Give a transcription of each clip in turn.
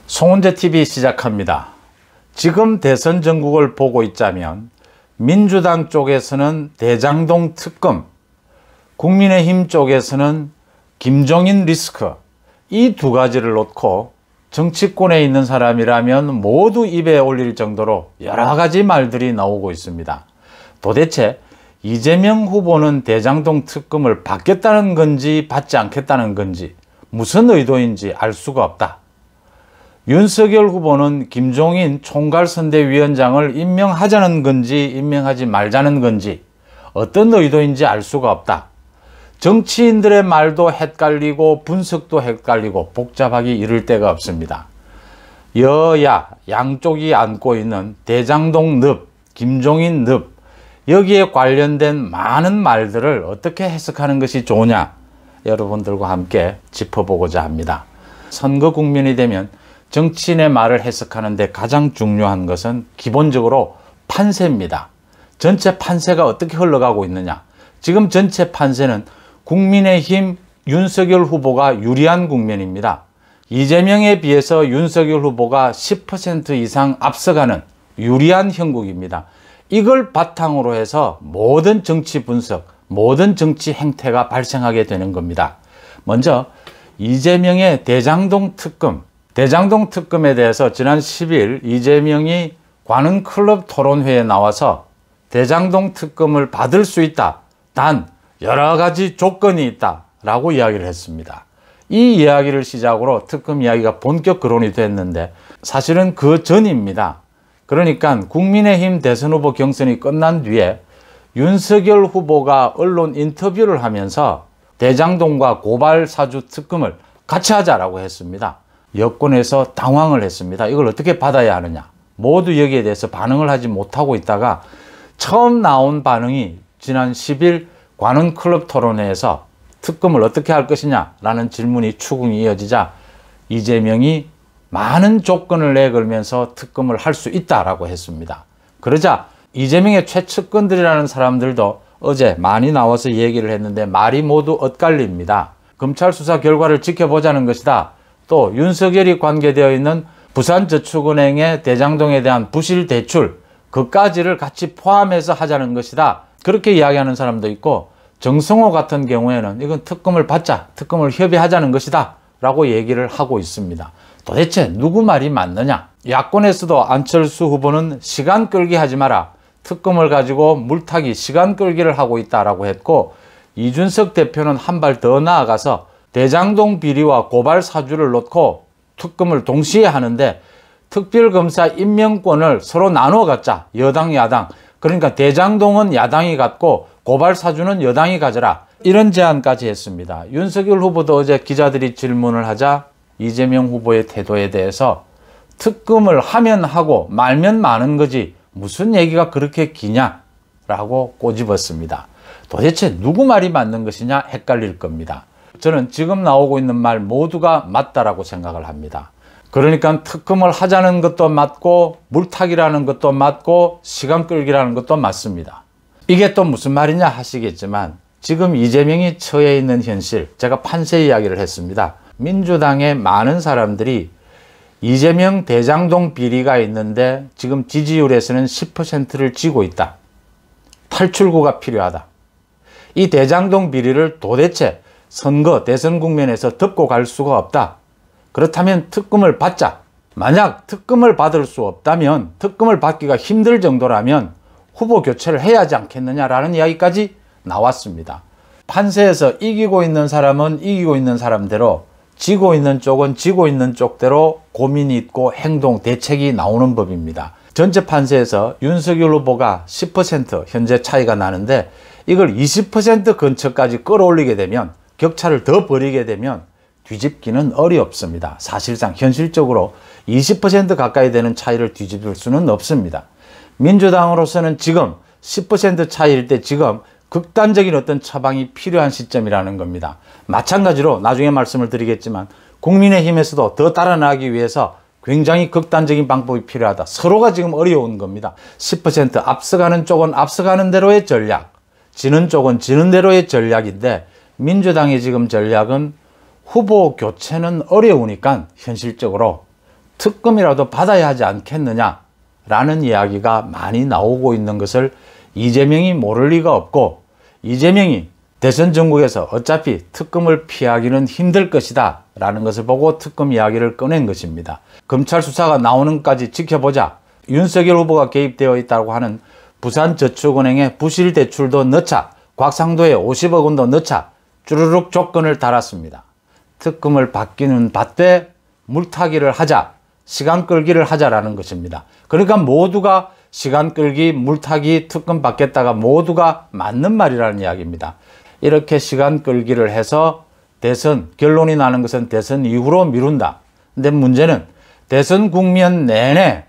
송은재TV 시작합니다. 지금 대선 전국을 보고 있자면 민주당 쪽에서는 대장동 특검, 국민의힘 쪽에서는 김종인 리스크, 이 두 가지를 놓고 정치권에 있는 사람이라면 모두 입에 올릴 정도로 여러 가지 말들이 나오고 있습니다. 도대체 이재명 후보는 대장동 특검을 받겠다는 건지 받지 않겠다는 건지 무슨 의도인지 알 수가 없다. 윤석열 후보는 김종인 총괄선대위원장을 임명하자는 건지 임명하지 말자는 건지 어떤 의도인지 알 수가 없다. 정치인들의 말도 헷갈리고 분석도 헷갈리고 복잡하기 이를 데가 없습니다. 여야 양쪽이 안고 있는 대장동 늪, 김종인 늪, 여기에 관련된 많은 말들을 어떻게 해석하는 것이 좋으냐, 여러분들과 함께 짚어보고자 합니다. 선거 국면이 되면 정치인의 말을 해석하는데 가장 중요한 것은 기본적으로 판세입니다. 전체 판세가 어떻게 흘러가고 있느냐. 지금 전체 판세는 국민의힘 윤석열 후보가 유리한 국면입니다. 이재명에 비해서 윤석열 후보가 10% 이상 앞서가는 유리한 형국입니다. 이걸 바탕으로 해서 모든 정치 분석, 모든 정치 행태가 발생하게 되는 겁니다. 먼저 이재명의 대장동 특검에 대해서 지난 10일 이재명이 관훈클럽 토론회에 나와서 대장동 특검을 받을 수 있다. 단 여러 가지 조건이 있다 라고 이야기를 했습니다. 이 이야기를 시작으로 특검 이야기가 본격 거론이 됐는데 사실은 그 전입니다. 그러니까 국민의힘 대선 후보 경선이 끝난 뒤에 윤석열 후보가 언론 인터뷰를 하면서 대장동과 고발 사주 특검을 같이 하자라고 했습니다. 여권에서 당황을 했습니다. 이걸 어떻게 받아야 하느냐. 모두 여기에 대해서 반응을 하지 못하고 있다가 처음 나온 반응이 지난 10일 관훈클럽 토론회에서 특검을 어떻게 할 것이냐라는 질문이 추궁이 이어지자 이재명이 많은 조건을 내걸면서 특검을 할 수 있다라고 했습니다. 그러자 이재명의 최측근들이라는 사람들도 어제 많이 나와서 얘기를 했는데 말이 모두 엇갈립니다. 검찰 수사 결과를 지켜보자는 것이다. 또 윤석열이 관계되어 있는 부산저축은행의 대장동에 대한 부실 대출, 그까지를 같이 포함해서 하자는 것이다. 그렇게 이야기하는 사람도 있고 정성호 같은 경우에는 이건 특검을 받자, 특검을 협의하자는 것이다 라고 얘기를 하고 있습니다. 도대체 누구 말이 맞느냐? 야권에서도 안철수 후보는 시간 끌기 하지 마라, 특검을 가지고 물타기 시간 끌기를 하고 있다라고 했고, 이준석 대표는 한 발 더 나아가서 대장동 비리와 고발 사주를 놓고 특검을 동시에 하는데 특별검사 임명권을 서로 나누어 갖자. 여당 야당. 그러니까 대장동은 야당이 갖고 고발 사주는 여당이 가져라. 이런 제안까지 했습니다. 윤석열 후보도 어제 기자들이 질문을 하자 이재명 후보의 태도에 대해서 특검을 하면 하고 말면 마는 거지 무슨 얘기가 그렇게 기냐 라고 꼬집었습니다. 도대체 누구 말이 맞는 것이냐 헷갈릴 겁니다. 저는 지금 나오고 있는 말 모두가 맞다라고 생각을 합니다. 그러니까 특검을 하자는 것도 맞고 물타기라는 것도 맞고 시간 끌기라는 것도 맞습니다. 이게 또 무슨 말이냐 하시겠지만 지금 이재명이 처해 있는 현실, 제가 판세 이야기를 했습니다. 민주당의 많은 사람들이 이재명 대장동 비리가 있는데 지금 지지율에서는 10%를 쥐고 있다. 탈출구가 필요하다. 이 대장동 비리를 도대체 선거, 대선 국면에서 덮고 갈 수가 없다. 그렇다면 특검을 받자. 만약 특검을 받을 수 없다면, 특검을 받기가 힘들 정도라면 후보 교체를 해야 하지 않겠느냐라는 이야기까지 나왔습니다. 판세에서 이기고 있는 사람은 이기고 있는 사람대로, 지고 있는 쪽은 지고 있는 쪽대로 고민이 있고 행동, 대책이 나오는 법입니다. 전체 판세에서 윤석열 후보가 10% 현재 차이가 나는데 이걸 20% 근처까지 끌어올리게 되면, 격차를 더 벌이게 되면 뒤집기는 어렵습니다. 사실상 현실적으로 20% 가까이 되는 차이를 뒤집을 수는 없습니다. 민주당으로서는 지금 10% 차이일 때 지금 극단적인 어떤 처방이 필요한 시점이라는 겁니다. 마찬가지로 나중에 말씀을 드리겠지만 국민의힘에서도 더 달아나기 위해서 굉장히 극단적인 방법이 필요하다. 서로가 지금 어려운 겁니다. 10% 앞서가는 쪽은 앞서가는 대로의 전략, 지는 쪽은 지는 대로의 전략인데 민주당의 지금 전략은 후보 교체는 어려우니까 현실적으로 특검이라도 받아야 하지 않겠느냐라는 이야기가 많이 나오고 있는 것을 이재명이 모를 리가 없고, 이재명이 대선 전국에서 어차피 특검을 피하기는 힘들 것이다 라는 것을 보고 특검 이야기를 꺼낸 것입니다. 검찰 수사가 나오는 것까지 지켜보자. 윤석열 후보가 개입되어 있다고 하는 부산저축은행의 부실대출도 넣자, 곽상도에 50억 원도 넣자, 쭈르륵 조건을 달았습니다. 특검을 받기는 받되 물타기를 하자, 시간 끌기를 하자라는 것입니다. 그러니까 모두가 시간 끌기, 물타기, 특검 받겠다가 모두가 맞는 말이라는 이야기입니다. 이렇게 시간 끌기를 해서 대선, 결론이 나는 것은 대선 이후로 미룬다. 근데 문제는 대선 국면 내내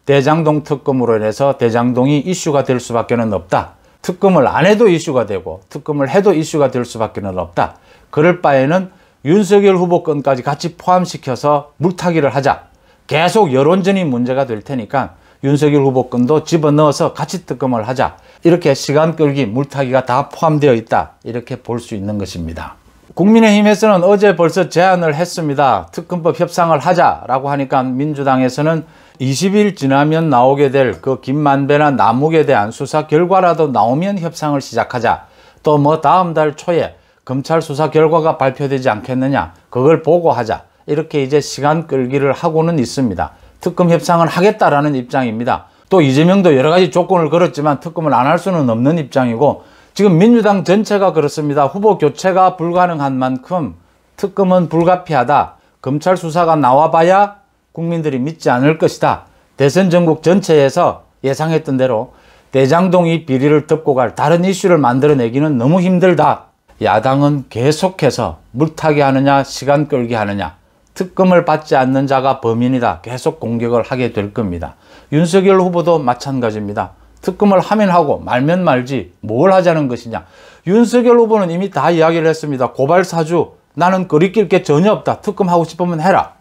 대장동 특검으로 인해서 대장동이 이슈가 될 수밖에 없다. 특검을 안 해도 이슈가 되고 특검을 해도 이슈가 될 수밖에 없다. 그럴 바에는 윤석열 후보 건까지 같이 포함시켜서 물타기를 하자. 계속 여론전이 문제가 될 테니까 윤석열 후보 건도 집어넣어서 같이 특검을 하자. 이렇게 시간 끌기, 물타기가 다 포함되어 있다. 이렇게 볼 수 있는 것입니다. 국민의힘에서는 어제 벌써 제안을 했습니다. 특검법 협상을 하자라고 하니까 민주당에서는 20일 지나면 나오게 될 그 김만배나 남욱에 대한 수사 결과라도 나오면 협상을 시작하자. 또 뭐 다음 달 초에 검찰 수사 결과가 발표되지 않겠느냐. 그걸 보고 하자. 이렇게 이제 시간 끌기를 하고는 있습니다. 특검 협상을 하겠다라는 입장입니다. 또 이재명도 여러 가지 조건을 걸었지만 특검을 안 할 수는 없는 입장이고, 지금 민주당 전체가 그렇습니다. 후보 교체가 불가능한 만큼 특검은 불가피하다. 검찰 수사가 나와봐야 국민들이 믿지 않을 것이다. 대선 전국 전체에서 예상했던 대로 대장동이 비리를 덮고 갈 다른 이슈를 만들어내기는 너무 힘들다. 야당은 계속해서 물타기 하느냐, 시간 끌기 하느냐, 특검을 받지 않는 자가 범인이다. 계속 공격을 하게 될 겁니다. 윤석열 후보도 마찬가지입니다. 특검을 하면 하고 말면 말지 뭘 하자는 것이냐. 윤석열 후보는 이미 다 이야기를 했습니다. 고발사주, 나는 거리낄 게 전혀 없다. 특검하고 싶으면 해라.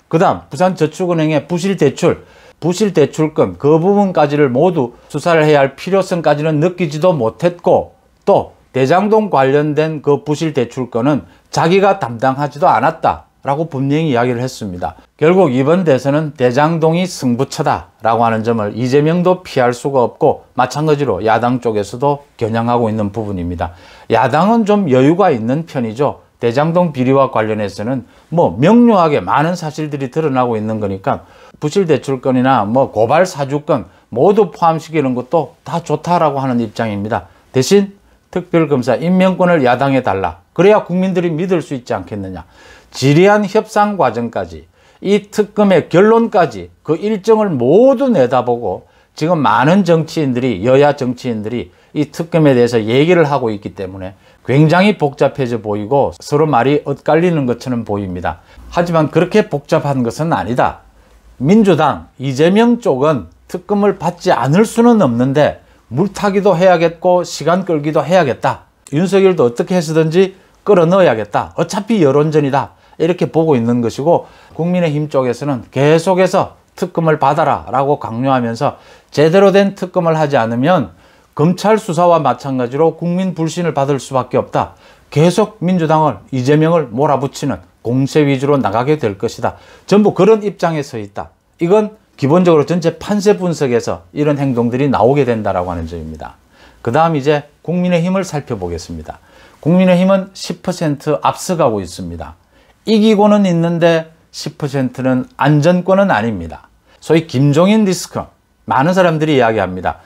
그 다음 부산저축은행의 부실대출건 그 부분까지를 모두 수사를 해야 할 필요성까지는 느끼지도 못했고, 또 대장동 관련된 그 부실대출건은 자기가 담당하지도 않았다 라고 분명히 이야기를 했습니다. 결국 이번 대선은 대장동이 승부처다라고 하는 점을 이재명도 피할 수가 없고, 마찬가지로 야당 쪽에서도 겨냥하고 있는 부분입니다. 야당은 좀 여유가 있는 편이죠. 대장동 비리와 관련해서는 뭐 명료하게 많은 사실들이 드러나고 있는 거니까 부실대출건이나 뭐 고발사주건 모두 포함시키는 것도 다 좋다라고 하는 입장입니다. 대신 특별검사 임명권을 야당에 달라. 그래야 국민들이 믿을 수 있지 않겠느냐. 지리한 협상 과정까지, 이 특검의 결론까지 그 일정을 모두 내다보고 지금 많은 정치인들이, 여야 정치인들이 이 특검에 대해서 얘기를 하고 있기 때문에 굉장히 복잡해져 보이고 서로 말이 엇갈리는 것처럼 보입니다. 하지만 그렇게 복잡한 것은 아니다. 민주당, 이재명 쪽은 특검을 받지 않을 수는 없는데 물타기도 해야겠고 시간 끌기도 해야겠다. 윤석열도 어떻게 해서든지 끌어넣어야겠다. 어차피 여론전이다. 이렇게 보고 있는 것이고, 국민의힘 쪽에서는 계속해서 특검을 받아라 라고 강요하면서 제대로 된 특검을 하지 않으면 검찰 수사와 마찬가지로 국민 불신을 받을 수밖에 없다. 계속 민주당을, 이재명을 몰아붙이는 공세 위주로 나가게 될 것이다. 전부 그런 입장에 서 있다. 이건 기본적으로 전체 판세 분석에서 이런 행동들이 나오게 된다라고 하는 점입니다. 그 다음 이제 국민의힘을 살펴보겠습니다. 국민의힘은 10% 앞서가고 있습니다. 이기고는 있는데 10%는 안전권은 아닙니다. 소위 김종인 리스크, 많은 사람들이 이야기합니다.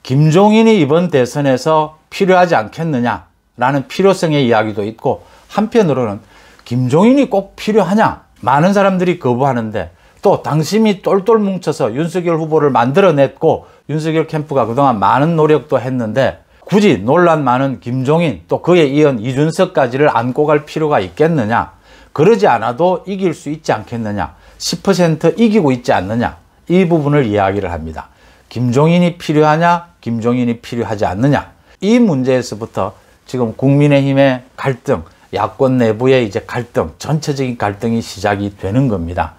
김종인이 이번 대선에서 필요하지 않겠느냐라는 필요성의 이야기도 있고, 한편으로는 김종인이 꼭 필요하냐? 많은 사람들이 거부하는데, 또 당심이 똘똘 뭉쳐서 윤석열 후보를 만들어냈고 윤석열 캠프가 그동안 많은 노력도 했는데 굳이 논란 많은 김종인, 또 그에 이은 이준석까지를 안고 갈 필요가 있겠느냐? 그러지 않아도 이길 수 있지 않겠느냐? 10% 이기고 있지 않느냐? 이 부분을 이야기를 합니다. 김종인이 필요하냐? 김종인이 필요하지 않느냐? 이 문제에서부터 지금 국민의힘의 갈등, 야권 내부의 이제 갈등, 전체적인 갈등이 시작이 되는 겁니다.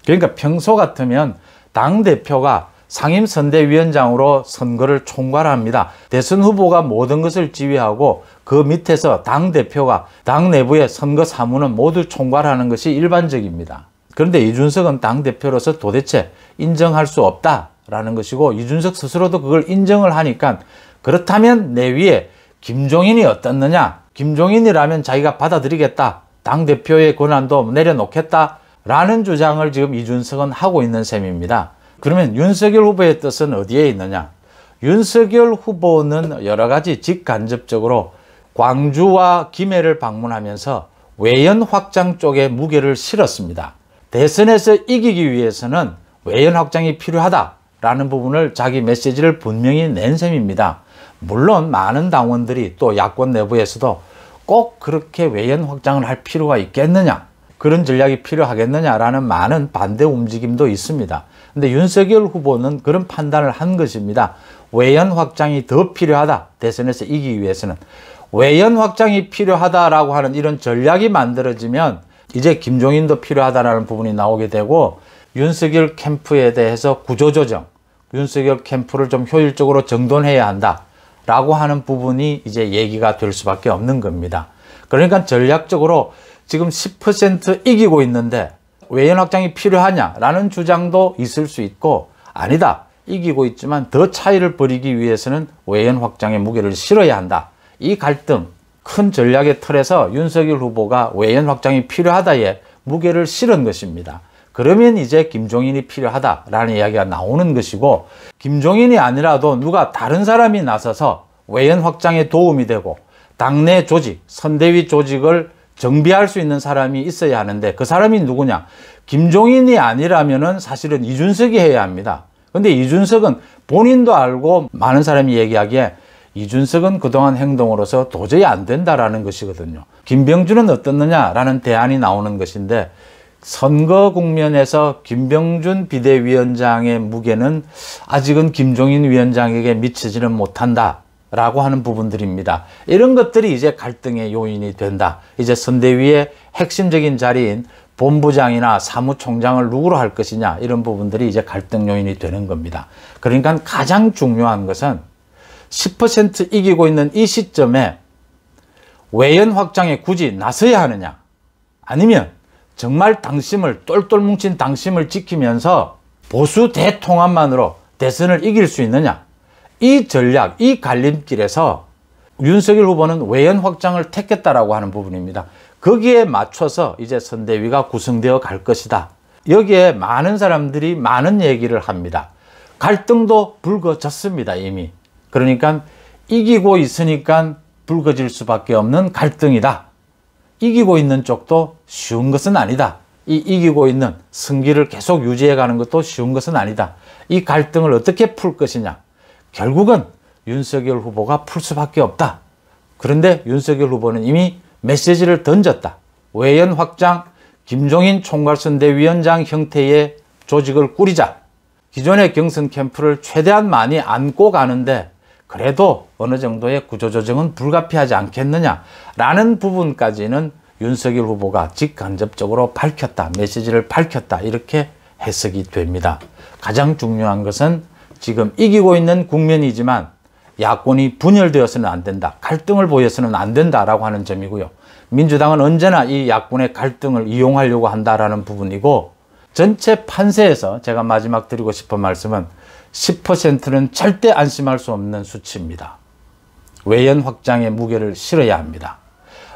그러니까 평소 같으면 당대표가 상임선대위원장으로 선거를 총괄합니다. 대선 후보가 모든 것을 지휘하고 그 밑에서 당대표가 당 내부의 선거 사무는 모두 총괄하는 것이 일반적입니다. 그런데 이준석은 당대표로서 도대체 인정할 수 없다라는 것이고, 이준석 스스로도 그걸 인정을 하니까, 그렇다면 내 위에 김종인이 어떻느냐, 김종인이라면 자기가 받아들이겠다, 당대표의 권한도 내려놓겠다라는 주장을 지금 이준석은 하고 있는 셈입니다. 그러면 윤석열 후보의 뜻은 어디에 있느냐? 윤석열 후보는 여러 가지 직간접적으로 광주와 김해를 방문하면서 외연 확장 쪽에 무게를 실었습니다. 대선에서 이기기 위해서는 외연 확장이 필요하다라는 부분을 자기 메시지를 분명히 낸 셈입니다. 물론 많은 당원들이 또 야권 내부에서도 꼭 그렇게 외연 확장을 할 필요가 있겠느냐, 그런 전략이 필요하겠느냐라는 많은 반대 움직임도 있습니다. 근데 윤석열 후보는 그런 판단을 한 것입니다. 외연 확장이 더 필요하다. 대선에서 이기기 위해서는 외연 확장이 필요하다라고 하는 이런 전략이 만들어지면 이제 김종인도 필요하다라는 부분이 나오게 되고, 윤석열 캠프에 대해서 구조조정, 윤석열 캠프를 좀 효율적으로 정돈해야 한다라고 하는 부분이 이제 얘기가 될 수밖에 없는 겁니다. 그러니까 전략적으로 지금 10% 이기고 있는데 외연 확장이 필요하냐라는 주장도 있을 수 있고, 아니다, 이기고 있지만 더 차이를 벌이기 위해서는 외연 확장의 무게를 실어야 한다. 이 갈등, 큰 전략의 틀에서 윤석열 후보가 외연 확장이 필요하다에 무게를 실은 것입니다. 그러면 이제 김종인이 필요하다라는 이야기가 나오는 것이고, 김종인이 아니라도 누가 다른 사람이 나서서 외연 확장에 도움이 되고 당내 조직, 선대위 조직을 정비할 수 있는 사람이 있어야 하는데, 그 사람이 누구냐? 김종인이 아니라면은 사실은 이준석이 해야 합니다. 근데 이준석은 본인도 알고 많은 사람이 얘기하기에 이준석은 그동안 행동으로서 도저히 안 된다라는 것이거든요. 김병준은 어떻느냐라는 대안이 나오는 것인데, 선거 국면에서 김병준 비대위원장의 무게는 아직은 김종인 위원장에게 미치지는 못한다 라고 하는 부분들입니다. 이런 것들이 이제 갈등의 요인이 된다. 이제 선대위의 핵심적인 자리인 본부장이나 사무총장을 누구로 할 것이냐, 이런 부분들이 이제 갈등 요인이 되는 겁니다. 그러니까 가장 중요한 것은 10% 이기고 있는 이 시점에 외연 확장에 굳이 나서야 하느냐, 아니면 정말 당심을, 똘똘 뭉친 당심을 지키면서 보수 대통합만으로 대선을 이길 수 있느냐, 이 전략, 이 갈림길에서 윤석열 후보는 외연 확장을 택했다라고 하는 부분입니다. 거기에 맞춰서 이제 선대위가 구성되어 갈 것이다. 여기에 많은 사람들이 많은 얘기를 합니다. 갈등도 불거졌습니다, 이미. 그러니까 이기고 있으니까 불거질 수밖에 없는 갈등이다. 이기고 있는 쪽도 쉬운 것은 아니다. 이 이기고 있는 승기를 계속 유지해 가는 것도 쉬운 것은 아니다. 이 갈등을 어떻게 풀 것이냐. 결국은 윤석열 후보가 풀 수밖에 없다. 그런데 윤석열 후보는 이미 메시지를 던졌다. 외연 확장, 김종인 총괄선대위원장 형태의 조직을 꾸리자. 기존의 경선 캠프를 최대한 많이 안고 가는데 그래도 어느 정도의 구조조정은 불가피하지 않겠느냐라는 부분까지는 윤석열 후보가 직간접적으로 밝혔다, 메시지를 밝혔다, 이렇게 해석이 됩니다. 가장 중요한 것은 지금 이기고 있는 국면이지만 야권이 분열되어서는 안 된다, 갈등을 보여서는 안 된다라고 하는 점이고요. 민주당은 언제나 이 야권의 갈등을 이용하려고 한다라는 부분이고, 전체 판세에서 제가 마지막 드리고 싶은 말씀은 10%는 절대 안심할 수 없는 수치입니다. 외연 확장의 무게를 실어야 합니다.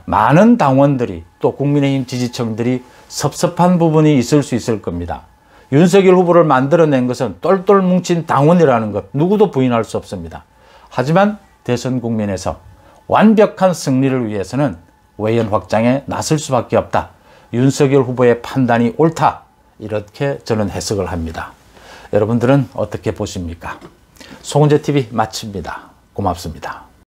많은 당원들이 또 국민의힘 지지층들이 섭섭한 부분이 있을 수 있을 겁니다. 윤석열 후보를 만들어낸 것은 똘똘 뭉친 당원이라는 것 누구도 부인할 수 없습니다. 하지만 대선 국면에서 완벽한 승리를 위해서는 외연 확장에 나설 수밖에 없다. 윤석열 후보의 판단이 옳다. 이렇게 저는 해석을 합니다. 여러분들은 어떻게 보십니까? 송은재TV 마칩니다. 고맙습니다.